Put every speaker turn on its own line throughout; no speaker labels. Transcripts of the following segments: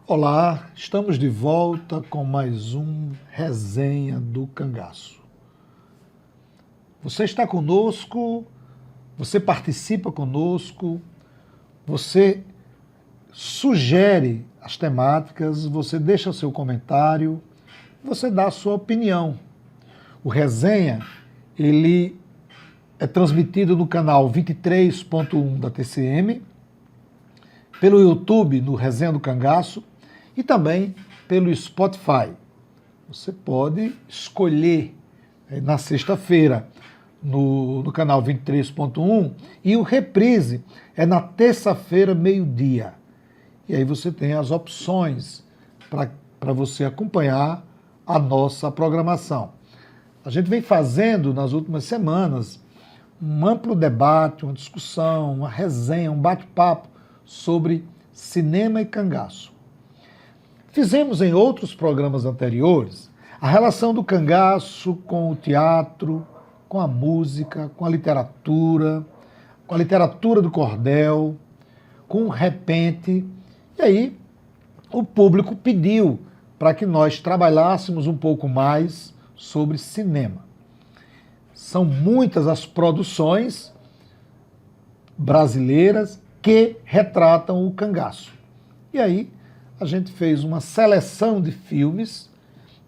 Olá, estamos de volta com mais um Resenha do Cangaço. Você está conosco, você participa conosco, você sugere as temáticas, você deixa seu comentário, você dá a sua opinião. O Resenha, ele é transmitido no canal 23.1 da TCM, pelo YouTube no Resenha do Cangaço e também pelo Spotify. Você pode escolher na sexta-feira no canal 23.1 e o reprise é na terça-feira, meio-dia. E aí você tem as opções para você acompanhar a nossa programação. A gente vem fazendo nas últimas semanas um amplo debate, uma discussão, uma resenha, um bate-papo sobre cinema e cangaço. Fizemos em outros programas anteriores a relação do cangaço com o teatro, com a música, com a literatura do cordel, com o repente. E aí o público pediu para que nós trabalhássemos um pouco mais sobre cinema. São muitas as produções brasileiras que retratam o cangaço. E aí a gente fez uma seleção de filmes,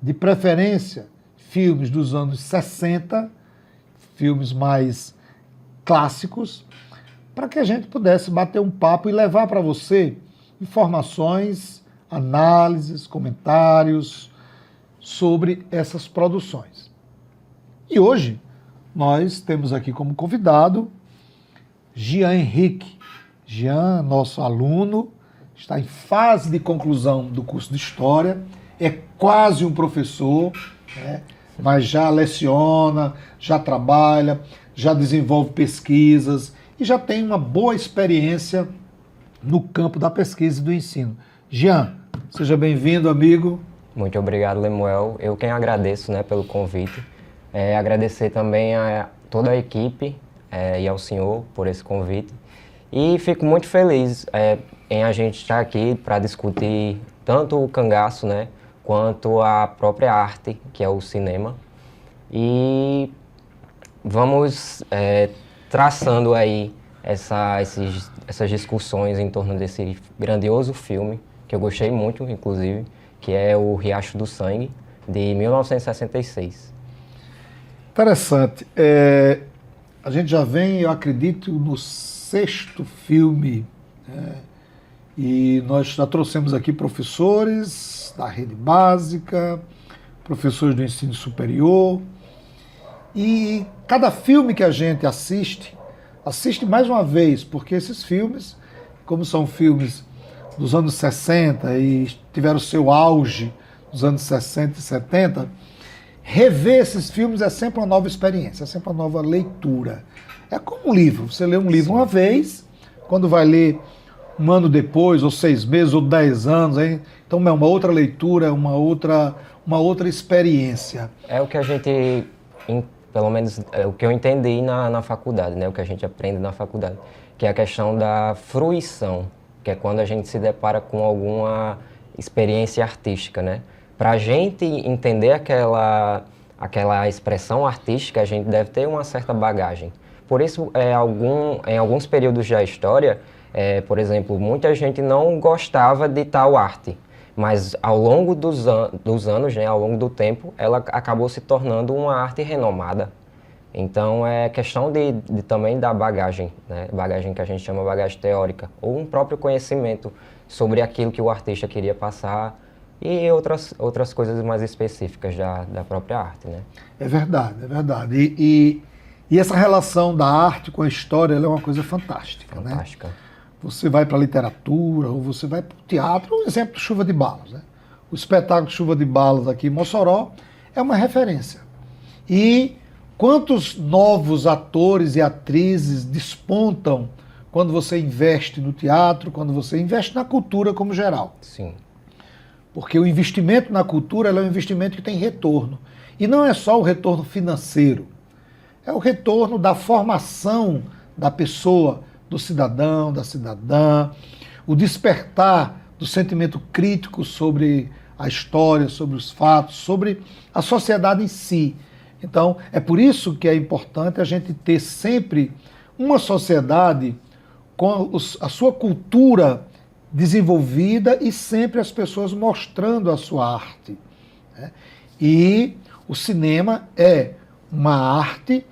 de preferência filmes dos anos 60, filmes mais clássicos, para que a gente pudesse bater um papo e levar para você informações, análises, comentários sobre essas produções. E hoje nós temos aqui como convidado Jean Henrique. Jean, nosso aluno, está em fase de conclusão do curso de História, é quase um professor, né? Mas já leciona, já trabalha, já desenvolve pesquisas e já tem uma boa experiência no campo da pesquisa e do ensino. Jean, seja bem-vindo, amigo.
Muito obrigado, Lemuel. Eu quem agradeço, né, pelo convite. Agradecer também a toda a equipe e ao senhor por esse convite. E fico muito feliz em a gente estar aqui para discutir tanto o cangaço, né, quanto a própria arte, que é o cinema. E vamos traçando aí essas discussões em torno desse grandioso filme, que eu gostei muito, inclusive, que é o Riacho do Sangue, de 1966.
Interessante. A gente já vem, eu acredito, no sexto filme, e nós já trouxemos aqui professores da rede básica, professores do ensino superior, e cada filme que a gente assiste mais uma vez, porque esses filmes, como são filmes dos anos 60 e tiveram seu auge nos anos 60 e 70, rever esses filmes é sempre uma nova experiência, é sempre uma nova leitura. É como um livro, você lê um livro uma vez, quando vai ler um ano depois, ou 6 meses, ou 10 anos, hein? Então é uma outra leitura, uma outra experiência.
É o que a gente, pelo menos o que eu entendi na faculdade, né? O que a gente aprende na faculdade, que é a questão da fruição, que é quando a gente se depara com alguma experiência artística, né? Para a gente entender aquela expressão artística, a gente deve ter uma certa bagagem. Por isso, em alguns períodos da história, por exemplo, muita gente não gostava de tal arte, mas ao longo dos anos, né, ao longo do tempo, ela acabou se tornando uma arte renomada. Então, é questão também da bagagem, né, bagagem que a gente chama bagagem teórica, ou um próprio conhecimento sobre aquilo que o artista queria passar e outras coisas mais específicas da própria arte, né?
É verdade, é verdade. E essa relação da arte com a história, ela é uma coisa fantástica,
Fantástica.
Né? Você vai para a literatura, ou você vai para o teatro, um exemplo de Chuva de Balas, né? O espetáculo Chuva de Balas aqui em Mossoró é uma referência. E quantos novos atores e atrizes despontam quando você investe no teatro, quando você investe na cultura como geral.
Sim.
Porque o investimento na cultura é um investimento que tem retorno. E não é só o retorno financeiro, é o retorno da formação da pessoa, do cidadão, da cidadã, o despertar do sentimento crítico sobre a história, sobre os fatos, sobre a sociedade em si. Então, é por isso que é importante a gente ter sempre uma sociedade com a sua cultura desenvolvida e sempre as pessoas mostrando a sua arte, né? E o cinema é uma arte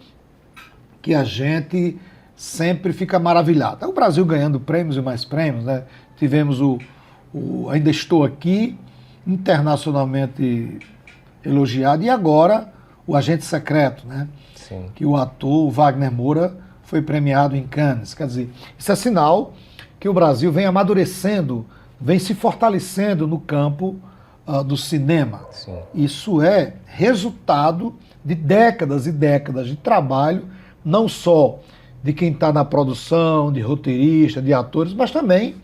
que a gente sempre fica maravilhado. O Brasil ganhando prêmios e mais prêmios, né? Tivemos o Ainda Estou Aqui, internacionalmente elogiado, e agora o Agente Secreto, né?
Sim.
Que o ator Wagner Moura foi premiado em Cannes. Quer dizer, isso é sinal que o Brasil vem amadurecendo, vem se fortalecendo no campo do cinema.
Sim.
Isso é resultado de décadas e décadas de trabalho, não só de quem está na produção, de roteirista, de atores, mas também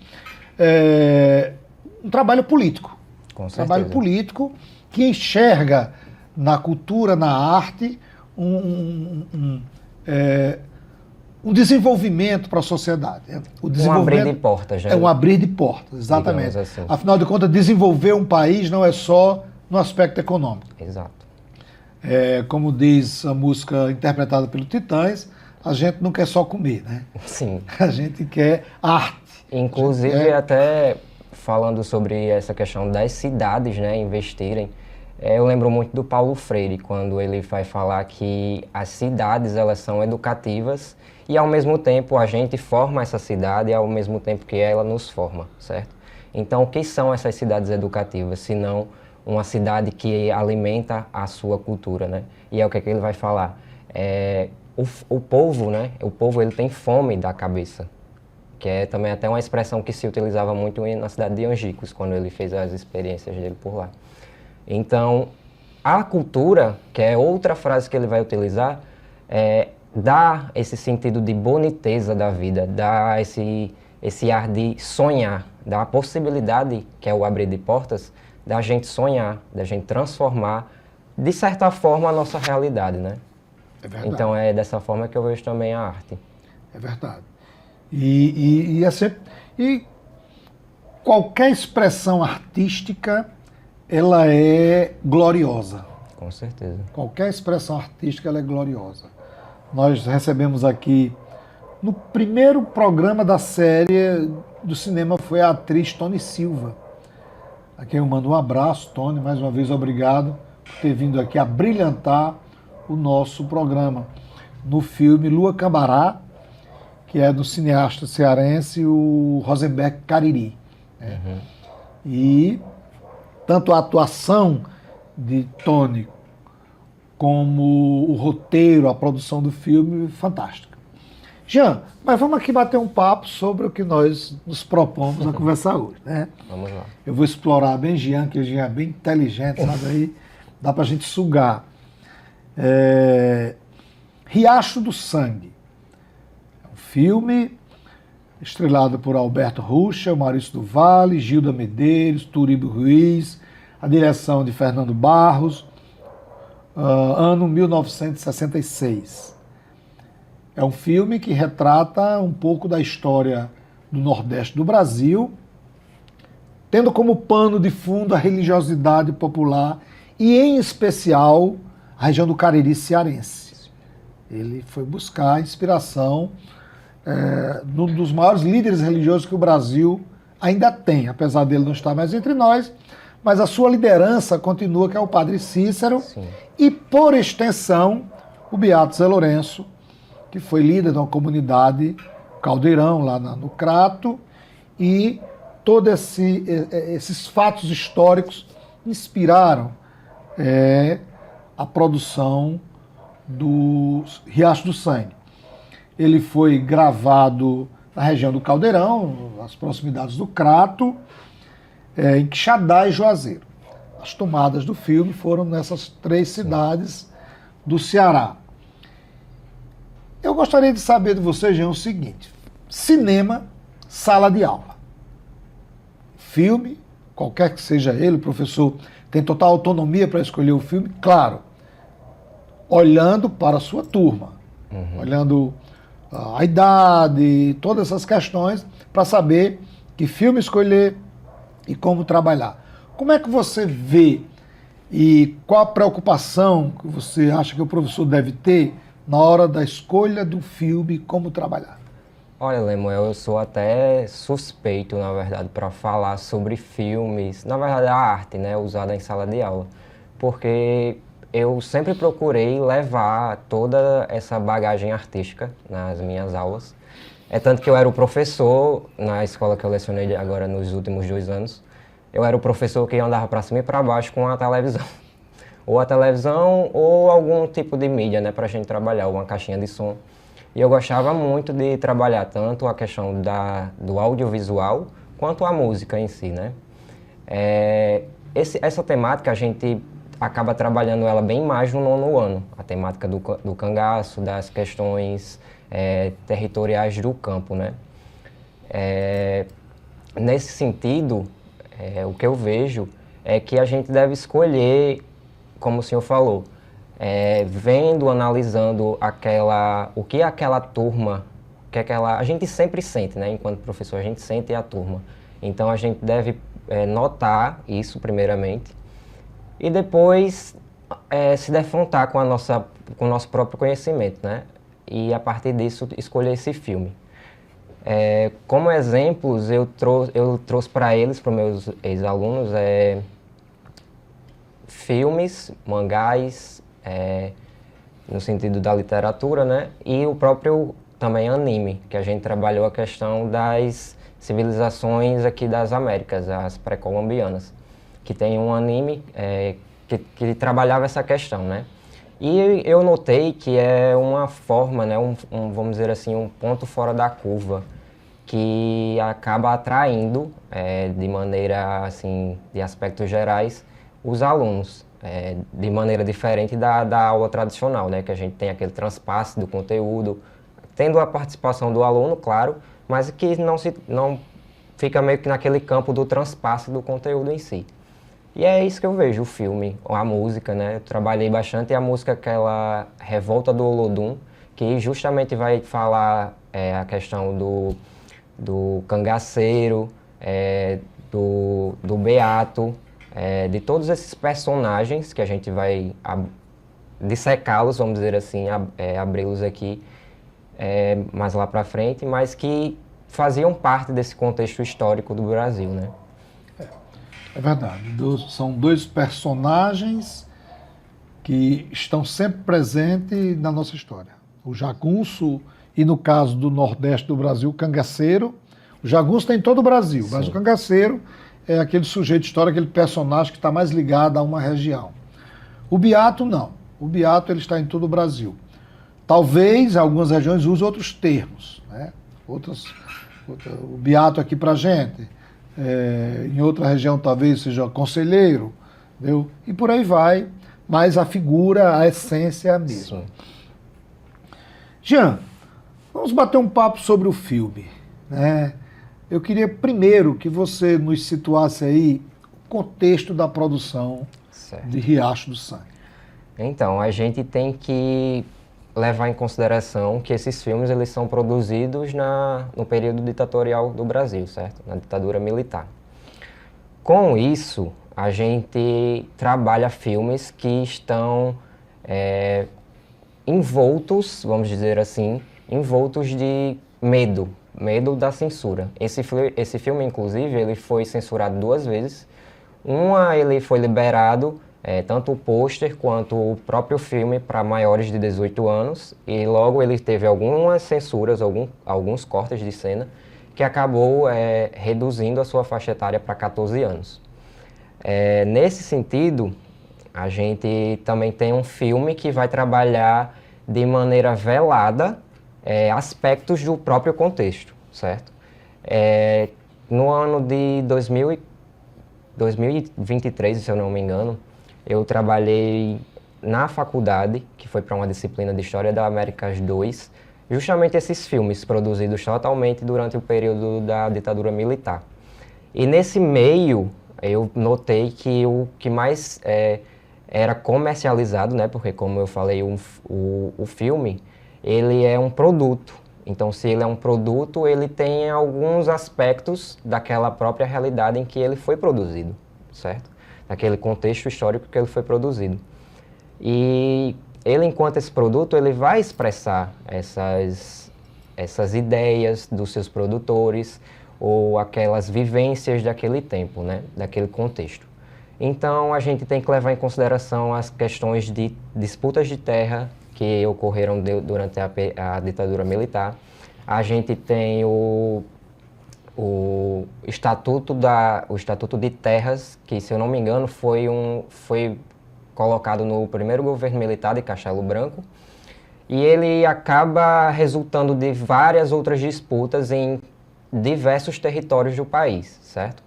um trabalho político.
Com certeza.
Trabalho político que enxerga na cultura, na arte, um desenvolvimento para a sociedade. O desenvolvimento
abrir de portas.
é um abrir de portas, exatamente.
Assim.
Afinal de contas, desenvolver um país não é só no aspecto econômico.
Exato.
Como diz a música interpretada pelo Titãs, a gente não quer só comer, né?
Sim.
A gente quer arte.
Inclusive, até falando sobre essa questão das cidades, né, investirem, eu lembro muito do Paulo Freire, quando ele vai falar que as cidades, elas são educativas e, ao mesmo tempo, a gente forma essa cidade ao mesmo tempo que ela nos forma, certo? Então, o que são essas cidades educativas, se não uma cidade que alimenta a sua cultura, né? E é o que ele vai falar. O povo, né? O povo, ele tem fome da cabeça, que é também até uma expressão que se utilizava muito na cidade de Angicos, quando ele fez as experiências dele por lá. Então, a cultura, que é outra frase que ele vai utilizar, dá esse sentido de boniteza da vida, dá esse ar de sonhar, dá a possibilidade, que é o abrir de portas, da gente sonhar, da gente transformar, de certa forma, a nossa realidade, né?
É verdade.
Então, é dessa forma que eu vejo também a arte.
É verdade. E qualquer expressão artística, ela é gloriosa.
Com certeza.
Qualquer expressão artística, ela é gloriosa. Nós recebemos aqui, no primeiro programa da série do cinema, foi a atriz Tony Silva. A quem eu mando um abraço, Tony, mais uma vez obrigado por ter vindo aqui a brilhantar o nosso programa no filme Lua Cambará, que é do cineasta cearense, o Rosenberg Cariri.
Uhum.
E tanto a atuação de Tony como o roteiro, a produção do filme, fantástica. Jean, mas vamos aqui bater um papo sobre o que nós nos propomos a conversar hoje, né?
Vamos lá.
Eu vou explorar bem Jean, que o Jean é bem inteligente, sabe? Aí dá pra gente sugar. Riacho do Sangue. É um filme estrelado por Alberto Rucha, Maurício do Vale, Gilda Medeiros, Turíbio Ruiz, a direção de Fernando Barros, ano 1966. É um filme que retrata um pouco da história do Nordeste do Brasil, tendo como pano de fundo a religiosidade popular e, em especial, a região do Cariri cearense. Ele foi buscar inspiração num dos maiores líderes religiosos que o Brasil ainda tem, apesar dele não estar mais entre nós, mas a sua liderança continua, que é o Padre Cícero.
Sim.
E, por extensão, o Beato Zé Lourenço, que foi líder de uma comunidade Caldeirão, lá no Crato, e todos esses fatos históricos inspiraram a produção do Riacho do Sangue. Ele foi gravado na região do Caldeirão, nas proximidades do Crato, em Quixadá e Juazeiro. As tomadas do filme foram nessas 3 cidades do Ceará. Eu gostaria de saber de você, Jean, o seguinte: cinema, sala de aula. Filme, qualquer que seja ele, o professor tem total autonomia para escolher o filme, claro, olhando para a sua turma, olhando a idade, todas essas questões, para saber que filme escolher, e como trabalhar. Como é que você vê e qual a preocupação que você acha que o professor deve ter na hora da escolha do filme, como trabalhar?
Olha, Lemuel, eu sou até suspeito, na verdade, para falar sobre filmes, na verdade a arte, né, usada em sala de aula, porque eu sempre procurei levar toda essa bagagem artística nas minhas aulas. É tanto que eu era o professor na escola que eu lecionei agora nos últimos 2 anos. Eu era o professor que andava para cima e para baixo com a televisão. Ou a televisão ou algum tipo de mídia, né, para a gente trabalhar, uma caixinha de som. E eu gostava muito de trabalhar tanto a questão do audiovisual quanto a música em si, né? Essa temática a gente acaba trabalhando ela bem mais no 9º ano, a temática do cangaço, das questões territoriais do campo, né? Nesse sentido, o que eu vejo é que a gente deve escolher, como o senhor falou, vendo, analisando o que aquela turma, a gente sempre sente, né? Enquanto professor, a gente sente a turma. Então a gente deve notar isso primeiramente e depois se defrontar com com o nosso próprio conhecimento, né? E a partir disso escolher esse filme. Como exemplos, eu trouxe para eles, para os meus ex-alunos, filmes, mangás, no sentido da literatura, né? E o próprio também anime, que a gente trabalhou a questão das civilizações aqui das Américas, as pré-colombianas, que tem um anime que trabalhava essa questão, né? E eu notei que é uma forma, né, vamos dizer assim, um ponto fora da curva, que acaba atraindo, de maneira, assim, de aspectos gerais, os alunos, de maneira diferente da aula tradicional, né, que a gente tem aquele transpasse do conteúdo, tendo a participação do aluno, claro, mas que não fica meio que naquele campo do transpasse do conteúdo em si. E é isso que eu vejo, o filme, a música, né? Eu trabalhei bastante a música, aquela Revolta do Olodum, que justamente vai falar a questão do cangaceiro, do Beato, de todos esses personagens que a gente vai dissecá-los, vamos dizer assim, abri-los aqui mais lá para frente, mas que faziam parte desse contexto histórico do Brasil, né?
É verdade. São dois personagens que estão sempre presentes na nossa história. O jagunço e, no caso do Nordeste do Brasil, o cangaceiro. O jagunço tem em todo o Brasil, mas o cangaceiro é aquele sujeito histórico, aquele personagem que está mais ligado a uma região. O Beato, não. O Beato ele está em todo o Brasil. Talvez algumas regiões usem outros termos, né? O Beato aqui para a gente. Em outra região talvez seja conselheiro, entendeu? E por aí vai, mas a figura, a essência é a mesma. Sim. Jean, vamos bater um papo sobre o filme, né? Eu queria primeiro que você nos situasse aí o contexto da produção de Riacho do Sangue.
Então, a gente tem que levar em consideração que esses filmes eles são produzidos no período ditatorial do Brasil, certo? Na ditadura militar. Com isso, a gente trabalha filmes que estão envoltos, vamos dizer assim, envoltos de medo da censura. Esse filme, inclusive, ele foi censurado 2 vezes. Ele foi liberado, tanto o pôster quanto o próprio filme para maiores de 18 anos e logo ele teve algumas censuras, alguns cortes de cena que acabou reduzindo a sua faixa etária para 14 anos. Nesse sentido, a gente também tem um filme que vai trabalhar de maneira velada aspectos do próprio contexto, certo? No ano de 2023, se eu não me engano, eu trabalhei na faculdade, que foi para uma disciplina de História da Américas 2, justamente esses filmes produzidos totalmente durante o período da ditadura militar. E nesse meio, eu notei que o que mais era comercializado, né, porque como eu falei, o filme, ele é um produto. Então, se ele é um produto, ele tem alguns aspectos daquela própria realidade em que ele foi produzido, certo? Naquele contexto histórico que ele foi produzido. E ele, enquanto esse produto, ele vai expressar essas ideias dos seus produtores ou aquelas vivências daquele tempo, né? Daquele contexto. Então, a gente tem que levar em consideração as questões de disputas de terra que ocorreram durante a ditadura militar. A gente tem o Estatuto de Terras, que, se eu não me engano, foi colocado no primeiro governo militar de Castelo Branco, e ele acaba resultando de várias outras disputas em diversos territórios do país, certo?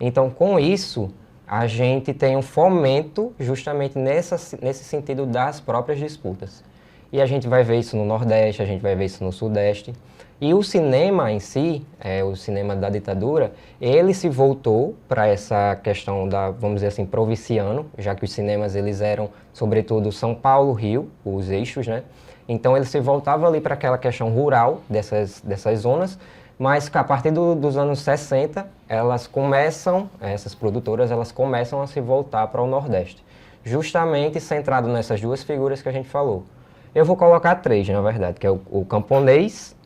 Então, com isso, a gente tem um fomento justamente nesse sentido das próprias disputas. E a gente vai ver isso no Nordeste, a gente vai ver isso no Sudeste. E o cinema em si, o cinema da ditadura, ele se voltou para essa questão da, vamos dizer assim, provinciano, já que os cinemas eles eram, sobretudo, São Paulo, Rio, os eixos, né? Então ele se voltava ali para aquela questão rural dessas zonas, mas que a partir dos anos 60, essas produtoras, elas começam a se voltar para o Nordeste, justamente centrado nessas duas figuras que a gente falou. Eu vou colocar três, na verdade, que é o camponês,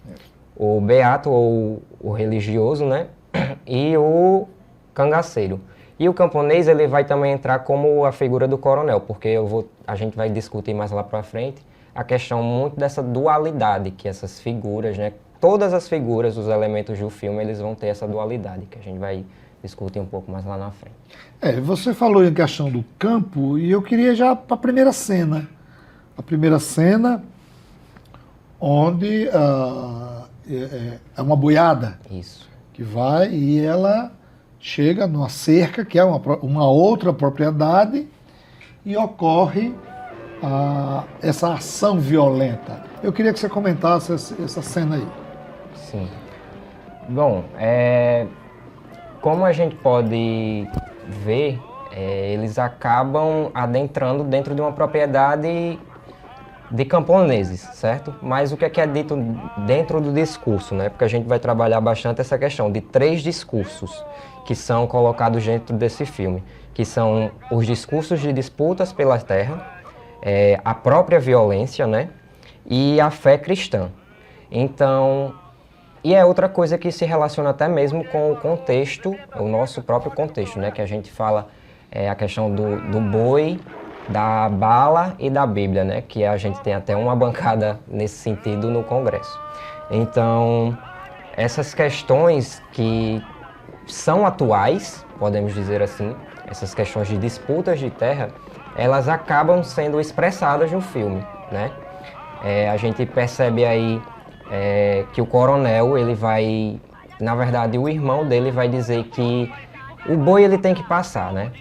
o beato ou o religioso, né? E o cangaceiro. E o camponês, ele vai também entrar como a figura do coronel, porque a gente vai discutir mais lá para frente a questão muito dessa dualidade que essas figuras, né? Todas as figuras, os elementos do filme, eles vão ter essa dualidade, que a gente vai discutir um pouco mais lá na frente.
Você falou em questão do campo, e eu queria já para a primeira cena. A primeira cena, onde é uma boiada.
Isso.
Que vai e ela chega numa cerca, que é uma outra propriedade, e ocorre essa ação violenta. Eu queria que você comentasse essa cena aí.
Sim. Bom, como a gente pode ver, eles acabam adentrando dentro de uma propriedade de camponeses, certo? Mas o que é dito dentro do discurso, né? Porque a gente vai trabalhar bastante essa questão de 3 discursos que são colocados dentro desse filme, que são os discursos de disputas pela terra, a própria violência, né? E a fé cristã. Então, e é outra coisa que se relaciona até mesmo com o contexto, o nosso próprio contexto, né? Que a gente fala a questão do boi, da bala e da Bíblia, né? Que a gente tem até uma bancada nesse sentido no Congresso. Então, essas questões que são atuais, podemos dizer assim, essas questões de disputas de terra, elas acabam sendo expressadas no filme, né? A gente percebe aí que o coronel, ele vai, na verdade, o irmão dele vai dizer que o boi ele tem que passar, né?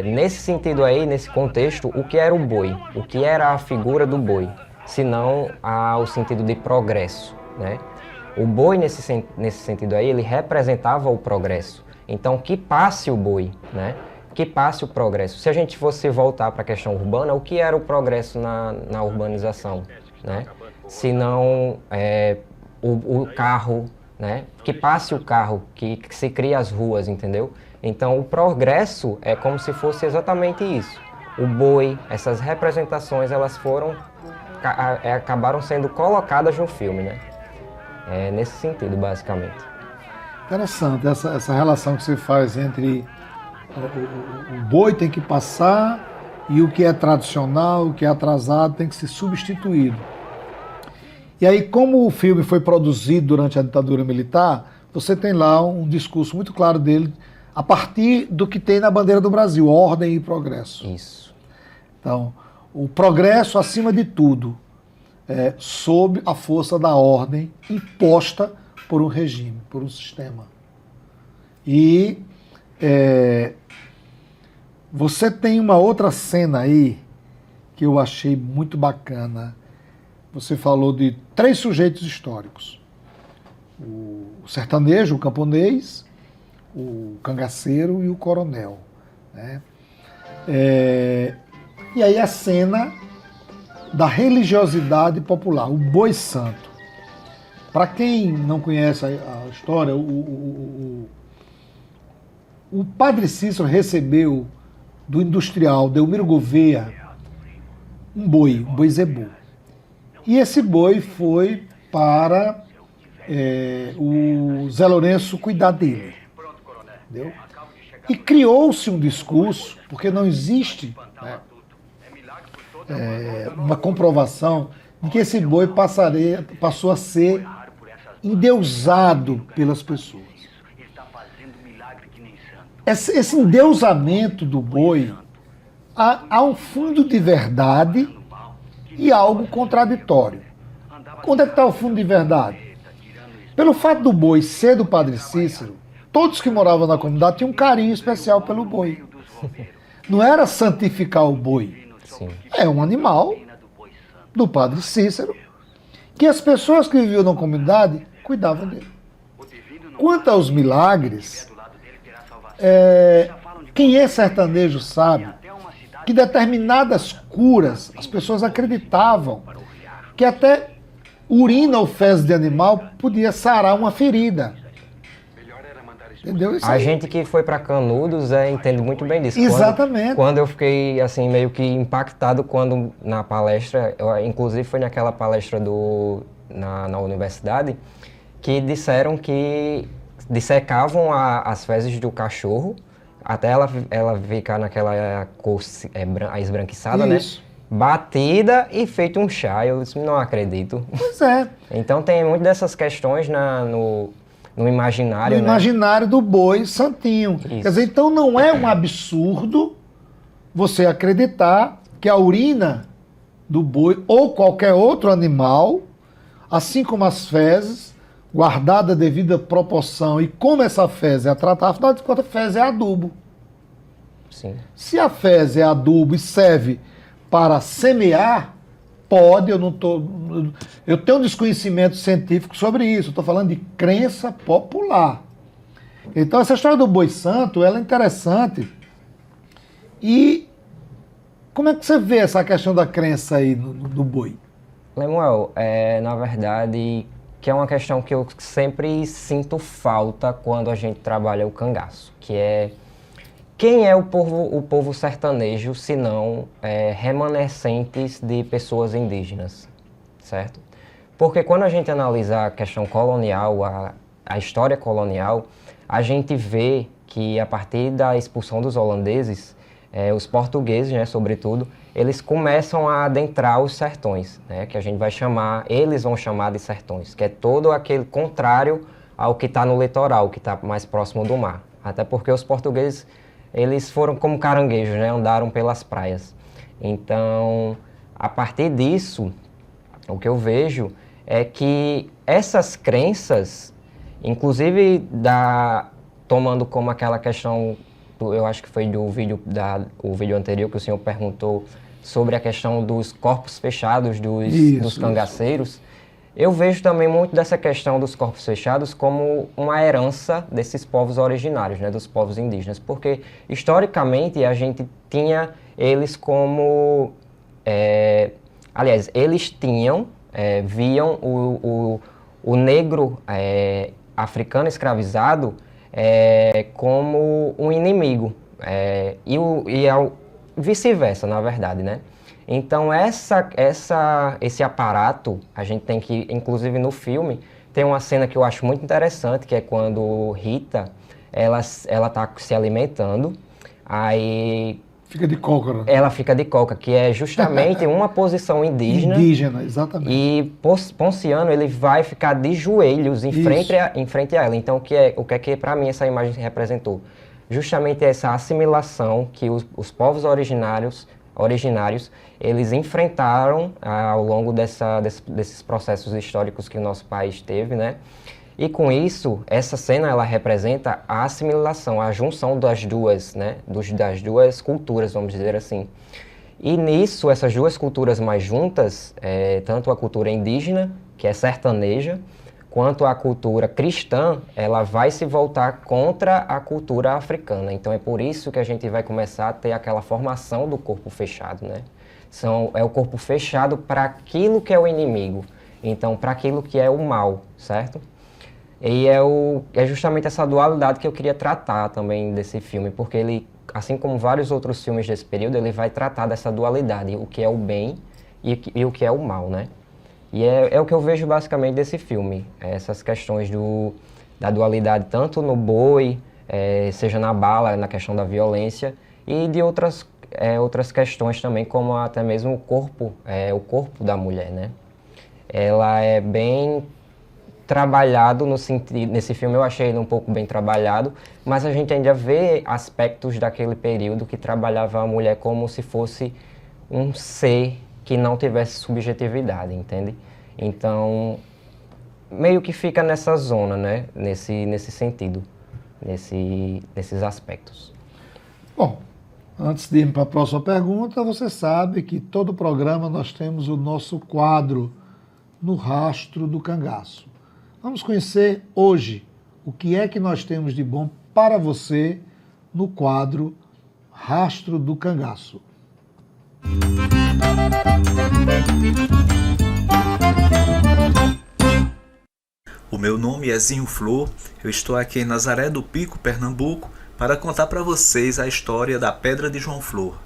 Nesse sentido aí, nesse contexto, o que era o boi? O que era a figura do boi? Senão o sentido de progresso, né? O boi, nesse sentido aí, ele representava o progresso. Então, que passe o boi, né? Que passe o progresso. Se a gente fosse voltar para a questão urbana, o que era o progresso na urbanização, né? Se não o carro, né? Que passe o carro, que se crie as ruas, entendeu? Então, o progresso é como se fosse exatamente isso. O boi, essas representações, elas acabaram sendo colocadas no filme, né? Nesse sentido, basicamente.
Interessante essa relação que você faz entre o boi tem que passar e o que é tradicional, o que é atrasado tem que ser substituído. E aí, como o filme foi produzido durante a ditadura militar, você tem lá um discurso muito claro dele, a partir do que tem na bandeira do Brasil, ordem e progresso.
Isso.
Então, o progresso acima de tudo, sob a força da ordem imposta por um regime, por um sistema. E você tem uma outra cena aí que eu achei muito bacana. Você falou de 3 sujeitos históricos. O sertanejo, o camponês, o cangaceiro e o coronel, né? E aí a cena da religiosidade popular, o boi santo. Para quem não conhece a história, o padre Cícero recebeu do industrial Delmiro Gouveia um boi zebu. E esse boi foi para o Zé Lourenço cuidar dele. Entendeu? E criou-se um discurso, porque não existe, né, uma comprovação de que esse boi passou a ser endeusado pelas pessoas. Esse endeusamento do boi, há um fundo de verdade e algo contraditório. Onde é que está o fundo de verdade? Pelo fato do boi ser do Padre Cícero, todos que moravam na comunidade tinham um carinho especial pelo boi. Não era santificar o boi.
Sim.
É um animal do Padre Cícero que as pessoas que viviam na comunidade cuidavam dele. Quanto aos milagres, quem é sertanejo sabe que determinadas curas as pessoas acreditavam que até urina ou fezes de animal podia sarar uma ferida. Entendeu? Isso
A
aí.
gente que foi para Canudos entende muito bem disso.
Exatamente.
Quando eu fiquei assim meio que impactado quando na palestra, inclusive foi naquela palestra na universidade, que disseram que dissecavam as fezes do cachorro até ela ficar naquela cor esbranquiçada,
Isso.
né? Batida e feito um chá. Eu disse, não acredito.
Pois é.
Então tem muito dessas questões no imaginário,
No imaginário do boi santinho.
Isso.
Quer dizer, então não é um absurdo você acreditar que a urina do boi ou qualquer outro animal, assim como as fezes, guardada a devida proporção, e como essa fezes é tratada, afinal de contas, a fezes é adubo.
Sim.
Se a fezes é adubo e serve para semear, pode, eu tenho um desconhecimento científico sobre isso, eu estou falando de crença popular. Então essa história do boi santo, ela é interessante. E como é que você vê essa questão da crença aí do boi?
Lemuel, na verdade, que é uma questão que eu sempre sinto falta quando a gente trabalha o cangaço, que é quem é o povo sertanejo, se não remanescentes de pessoas indígenas, certo? Porque quando a gente analisa a questão colonial, a história colonial, a gente vê que a partir da expulsão dos holandeses, os portugueses, né, sobretudo, eles começam a adentrar os sertões, né, que a gente eles vão chamar de sertões, que é todo aquele contrário ao que está no litoral, que está mais próximo do mar. Até porque os portugueses, eles foram como caranguejos, né, andaram pelas praias. Então, a partir disso, o que eu vejo é que essas crenças, inclusive tomando como aquela questão, eu acho que foi o vídeo anterior que o senhor perguntou sobre a questão dos corpos fechados dos cangaceiros, eu vejo também muito dessa questão dos corpos fechados como uma herança desses povos originários, né, dos povos indígenas, porque historicamente a gente tinha eles como... aliás, eles viam o negro africano escravizado como um inimigo, vice-versa, na verdade, né? Então, esse aparato, a gente tem que, inclusive no filme, tem uma cena que eu acho muito interessante, que é quando Rita, ela tá se alimentando, aí...
Fica de cócora.
Ela fica de coca, que é justamente uma posição indígena.
Indígena, exatamente.
E Ponciano, ele vai ficar de joelhos em frente a ela. Então, o que é que para mim essa imagem representou? Justamente essa assimilação que os povos originários, eles enfrentaram ao longo desses processos históricos que o nosso país teve, né? E com isso, essa cena, ela representa a assimilação, a junção das duas, né? Das duas culturas, vamos dizer assim. E nisso, essas duas culturas mais juntas, tanto a cultura indígena, que é sertaneja, quanto a cultura cristã, ela vai se voltar contra a cultura africana. Então é por isso que a gente vai começar a ter aquela formação do corpo fechado, né? É o corpo fechado para aquilo que é o inimigo. então para aquilo que é o mal, certo? E é justamente essa dualidade que eu queria tratar também desse filme, porque ele, assim como vários outros filmes desse período, ele vai tratar dessa dualidade, o que é o bem e o que é o mal, né? E é o que eu vejo basicamente desse filme, essas questões da dualidade tanto no boi, seja na bala, na questão da violência, e de outras questões também, como até mesmo o corpo da mulher, né? Ela é bem trabalhado no sentido, nesse filme eu achei ele um pouco bem trabalhado, mas a gente ainda vê aspectos daquele período que trabalhava a mulher como se fosse um ser que não tivesse subjetividade, entende? Então, meio que fica nessa zona, né? Nesse sentido, nesses aspectos.
Bom, antes de ir para a próxima pergunta, você sabe que todo programa nós temos o nosso quadro No Rastro do Cangaço. Vamos conhecer hoje o que é que nós temos de bom para você no quadro Rastro do Cangaço.
O meu nome é Zinho Flor, eu estou aqui em Nazaré do Pico, Pernambuco, para contar para vocês a história da Pedra de João Flor.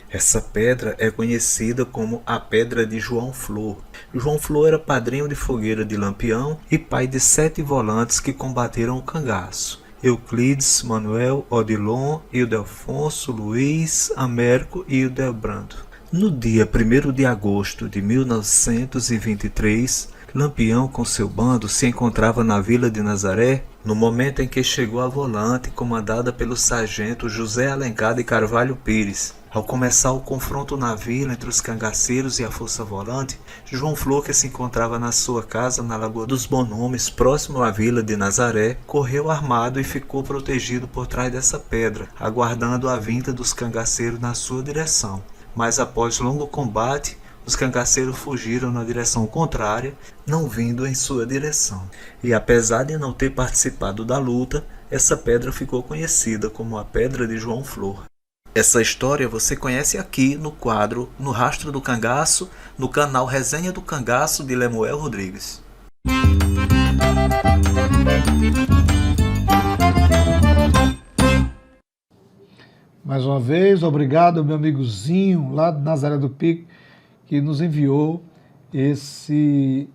Essa pedra é conhecida como a Pedra de João Flor. João Flor era padrinho de fogueira de Lampião e pai de 7 volantes que combateram o cangaço: Euclides, Manuel, Odilon, Ildefonso, Luiz, Américo e Ildebrando. No dia 1º de agosto de 1923, Lampião com seu bando se encontrava na vila de Nazaré no momento em que chegou a volante comandada pelo sargento José Alencar de Carvalho Pires. Ao começar o confronto na vila entre os cangaceiros e a força volante, João Flor, que se encontrava na sua casa na Lagoa dos Bonomes, próximo à vila de Nazaré, correu armado e ficou protegido por trás dessa pedra, aguardando a vinda dos cangaceiros na sua direção. Mas após longo combate, os cangaceiros fugiram na direção contrária, não vindo em sua direção. E apesar de não ter participado da luta, essa pedra ficou conhecida como a Pedra de João Flor. Essa história você conhece aqui no quadro No Rastro do Cangaço, no canal Resenha do Cangaço de Lemuel Rodrigues.
Mais uma vez, obrigado ao meu amigozinho lá de Nazaré do Pico, que nos enviou esse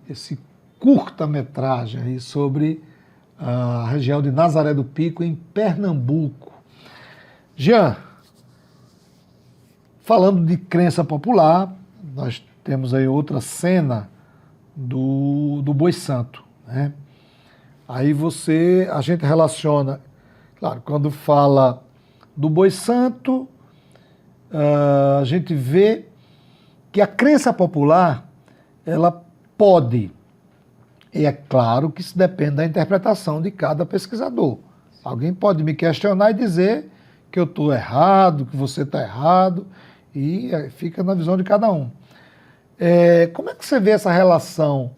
curta-metragem aí sobre a região de Nazaré do Pico, em Pernambuco. Jean, falando de crença popular, nós temos aí outra cena do Boi Santo, né? Aí a gente relaciona, claro, quando fala do Boi Santo, a gente vê que a crença popular, ela pode, e é claro que isso depende da interpretação de cada pesquisador. Alguém pode me questionar e dizer que eu estou errado, que você está errado, e fica na visão de cada um. Como é que você vê essa relação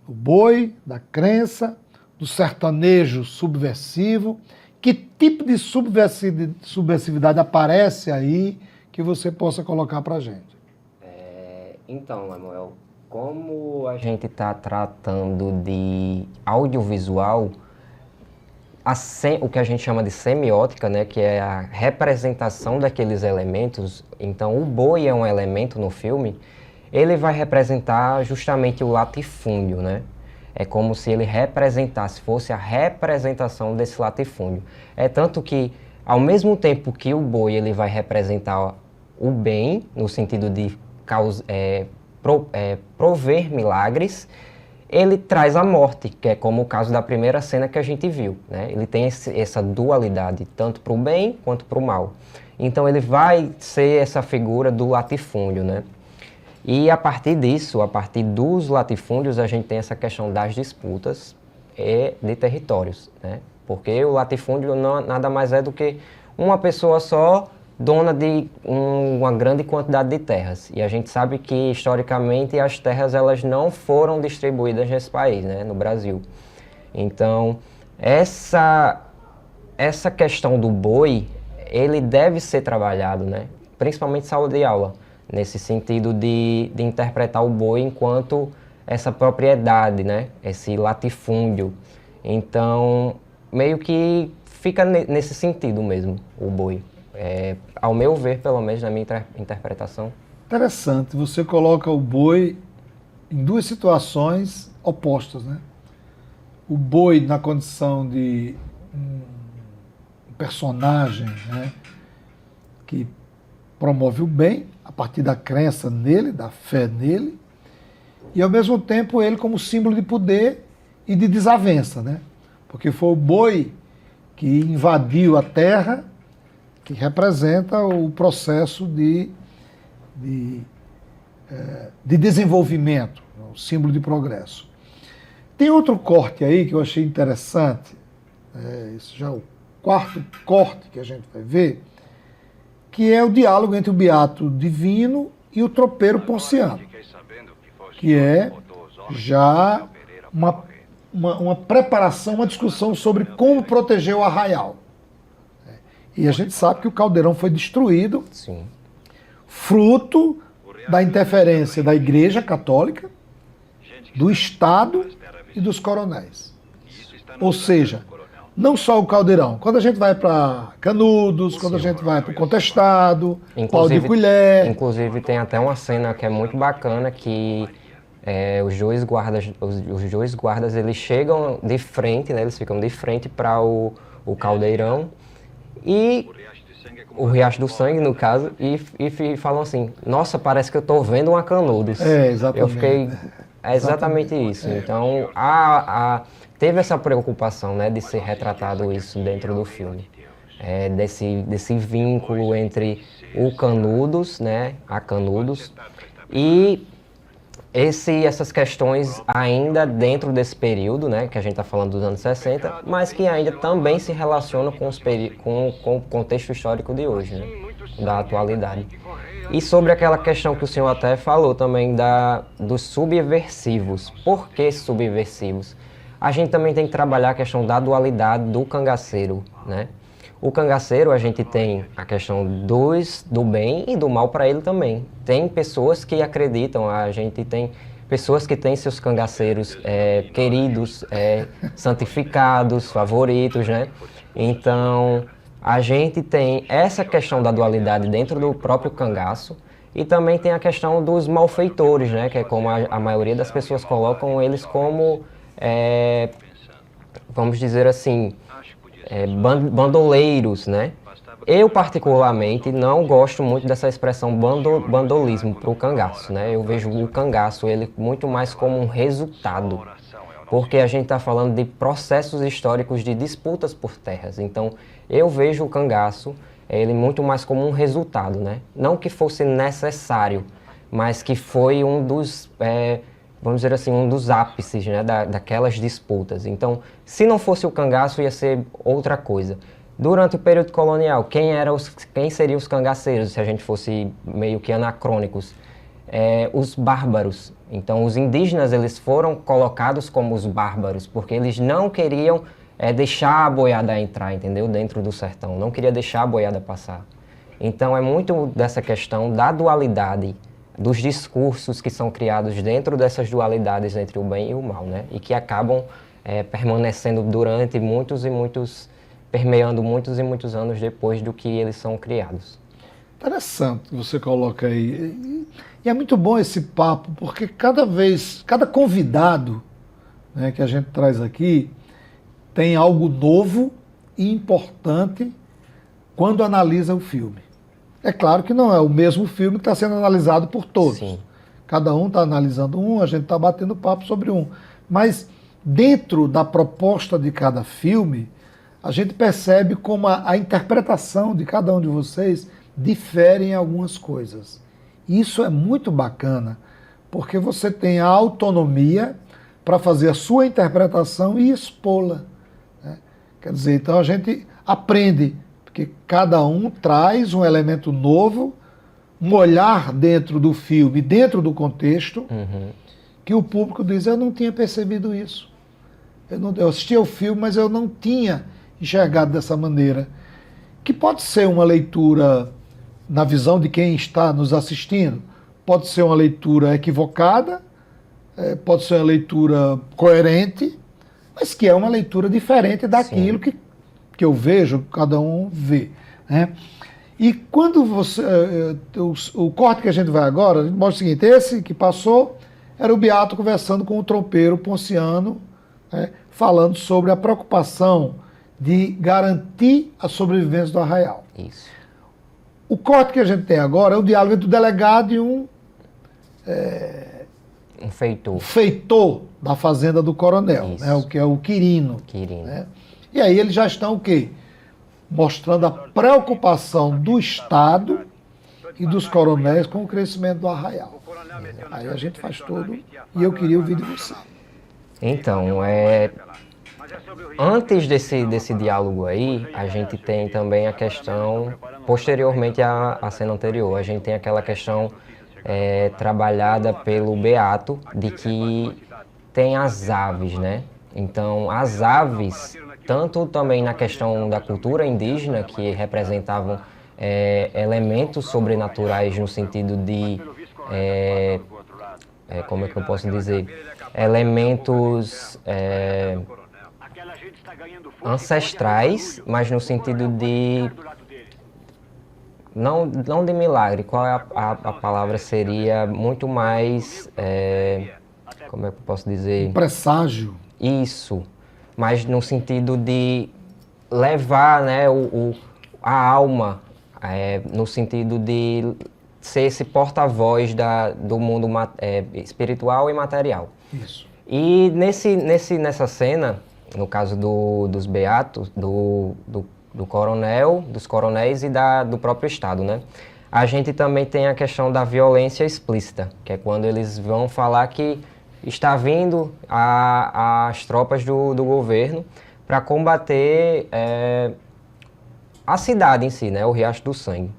do boi, da crença, do sertanejo subversivo? Que tipo de subversividade aparece aí que você possa colocar para a gente?
Então, Manuel, como a gente está tratando de audiovisual, o que a gente chama de semiótica, né, que é a representação daqueles elementos, então o boi é um elemento no filme, ele vai representar justamente o latifúndio, né? É como se ele fosse a representação desse latifúndio. É tanto que, ao mesmo tempo que o boi ele vai representar o bem, no sentido de prover milagres, ele traz a morte, que é como o caso da primeira cena que a gente viu, né? Ele tem essa dualidade, tanto para o bem quanto para o mal. Então ele vai ser essa figura do latifúndio, né? E a partir disso, a partir dos latifúndios, a gente tem essa questão das disputas de territórios, né? Porque o latifúndio nada mais é do que uma pessoa só dona de uma grande quantidade de terras. E a gente sabe que, historicamente, as terras elas não foram distribuídas nesse país, né, no Brasil. Então, essa questão do boi, ele deve ser trabalhado, né, principalmente em sala de aula, nesse sentido de interpretar o boi enquanto essa propriedade, né? Esse latifúndio. Então, meio que fica nesse sentido mesmo, o boi. Ao meu ver, pelo menos na minha interpretação.
Interessante, você coloca o boi em duas situações opostas, né? O boi na condição de um personagem, né, que promove o bem a partir da crença nele, da fé nele, e ao mesmo tempo ele como símbolo de poder e de desavença, né? Porque foi o boi que invadiu a terra, que representa o processo de desenvolvimento, o símbolo de progresso. Tem outro corte aí que eu achei interessante, esse já é o quarto corte que a gente vai ver, que é o diálogo entre o beato divino e o tropeiro ponciano, que é já uma preparação, uma discussão sobre como proteger o arraial. E a gente sabe que o caldeirão foi destruído,
Sim.
fruto da interferência da Igreja Católica, do Estado e dos coronéis. Ou seja, não só o caldeirão. Quando a gente vai para Canudos, quando a gente vai para o Contestado, Pau de Colher...
Inclusive tem até uma cena que é muito bacana, que os dois guardas eles chegam de frente, né, eles ficam de frente para o caldeirão, e o Riacho do Sangue, no caso, e falam assim, nossa, parece que eu estou vendo uma Canudos.
Exatamente.
Eu fiquei... É exatamente isso. Então, teve essa preocupação, né, de ser retratado isso dentro do filme. Desse vínculo entre o Canudos, né, a Canudos, e essas questões ainda dentro desse período, né, que a gente está falando dos anos 60, mas que ainda também se relacionam com o contexto histórico de hoje, né, da atualidade. E sobre aquela questão que o senhor até falou também dos subversivos. Por que subversivos? A gente também tem que trabalhar a questão da dualidade do cangaceiro, né? O cangaceiro, a gente tem a questão do bem e do mal para ele também. Tem pessoas que acreditam, a gente tem pessoas que têm seus cangaceiros queridos, santificados, favoritos, né? Então, a gente tem essa questão da dualidade dentro do próprio cangaço e também tem a questão dos malfeitores, né? Que é como a maioria das pessoas colocam eles como, vamos dizer assim, bandoleiros, né? Eu, particularmente, não gosto muito dessa expressão bandolismo para o cangaço, né? Eu vejo o cangaço ele muito mais como um resultado, porque a gente está falando de processos históricos de disputas por terras. Então, eu vejo o cangaço ele muito mais como um resultado, né? Não que fosse necessário, mas que foi um dos, vamos dizer assim, um dos ápices, né, daquelas disputas. Então, se não fosse o cangaço, ia ser outra coisa. Durante o período colonial, quem seriam os cangaceiros, se a gente fosse meio que anacrônicos? Os bárbaros. Então, os indígenas eles foram colocados como os bárbaros, porque eles não queriam deixar a boiada entrar, entendeu? Dentro do sertão, não queria deixar a boiada passar. Então, é muito dessa questão da dualidade, dos discursos que são criados dentro dessas dualidades entre o bem e o mal, né? E que acabam permanecendo durante permeando muitos e muitos anos depois do que eles são criados.
Interessante você coloca aí. E é muito bom esse papo, porque cada convidado, né, que a gente traz aqui tem algo novo e importante quando analisa o filme. É claro que não é o mesmo filme que está sendo analisado por todos.
Sim.
Cada um está analisando um, a gente está batendo papo sobre um. Mas dentro da proposta de cada filme, a gente percebe como a interpretação de cada um de vocês difere em algumas coisas. Isso é muito bacana, porque você tem a autonomia para fazer a sua interpretação e expô-la, né? Quer dizer, então a gente aprende, porque cada um traz um elemento novo, um olhar dentro do filme, dentro do contexto, que o público diz, eu não tinha percebido isso. Eu assisti ao filme, mas eu não tinha enxergado dessa maneira. Que pode ser uma leitura, na visão de quem está nos assistindo, pode ser uma leitura equivocada, pode ser uma leitura coerente, mas que é uma leitura diferente daquilo que eu vejo, cada um vê, né? E quando você... o corte que a gente vai agora, a gente mostra o seguinte, esse que passou era o Beato conversando com o tropeiro Ponciano, né, falando sobre a preocupação de garantir a sobrevivência do arraial.
Isso.
O corte que a gente tem agora é o diálogo entre o delegado e um feitor da fazenda do coronel, né, o que é o Quirino. Né? E aí eles já estão o quê? Mostrando a preocupação do Estado e dos coronéis com o crescimento do arraial. Aí a gente faz tudo e eu queria ouvir de você.
Então, antes desse diálogo aí, a gente tem também a questão, posteriormente à cena anterior, a gente tem aquela questão trabalhada pelo Beato, de que tem as aves, né? Então, as aves, tanto também na questão da cultura indígena, que representavam elementos sobrenaturais no sentido de, como é que eu posso dizer, elementos ancestrais, mas no sentido de, não de milagre, qual é a palavra? Seria muito mais, como é que eu posso dizer?
Um presságio.
Isso, mas no sentido de levar, né, a alma, no sentido de ser esse porta-voz do mundo espiritual e material.
Isso.
E nessa cena, no caso dos beatos, do coronel, dos coronéis e do próprio Estado, né? A gente também tem a questão da violência explícita, que é quando eles vão falar que está vindo as tropas do governo para combater a cidade em si, né, o Riacho do Sangue.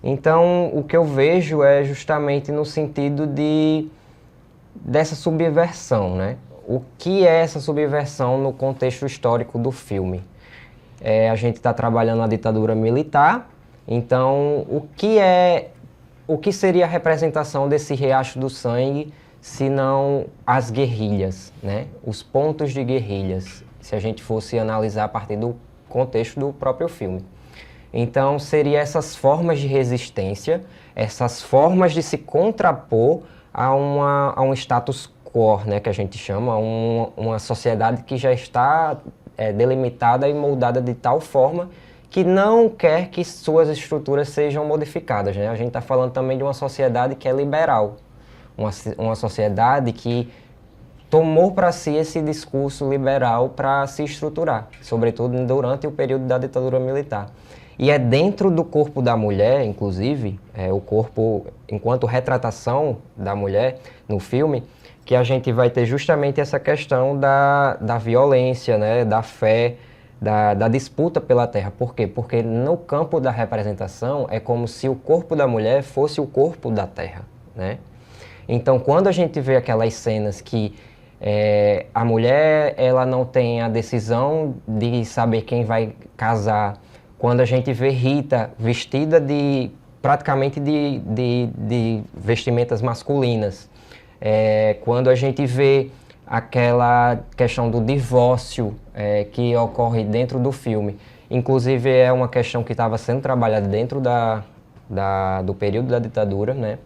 Então, o que eu vejo é justamente no sentido dessa subversão, né? O que é essa subversão no contexto histórico do filme? A gente está trabalhando a ditadura militar, então o que seria a representação desse Riacho do Sangue, se não as guerrilhas, né? Os pontos de guerrilhas, se a gente fosse analisar a partir do contexto do próprio filme. Então, seria essas formas de resistência, essas formas de se contrapor a um status quo, né, que a gente chama, uma sociedade que já está delimitada e moldada de tal forma que não quer que suas estruturas sejam modificadas, né? A gente está falando também de uma sociedade que é liberal, uma sociedade que tomou para si esse discurso liberal para se estruturar, sobretudo durante o período da ditadura militar. E é dentro do corpo da mulher, inclusive, o corpo, enquanto retratação da mulher no filme, que a gente vai ter justamente essa questão da violência, né, da fé, da disputa pela terra. Por quê? Porque no campo da representação é como se o corpo da mulher fosse o corpo da terra, né? Então, quando a gente vê aquelas cenas que a mulher ela não tem a decisão de saber quem vai casar, quando a gente vê Rita vestida praticamente de vestimentas masculinas, quando a gente vê aquela questão do divórcio que ocorre dentro do filme, inclusive é uma questão que estava sendo trabalhada dentro do período da ditadura, né?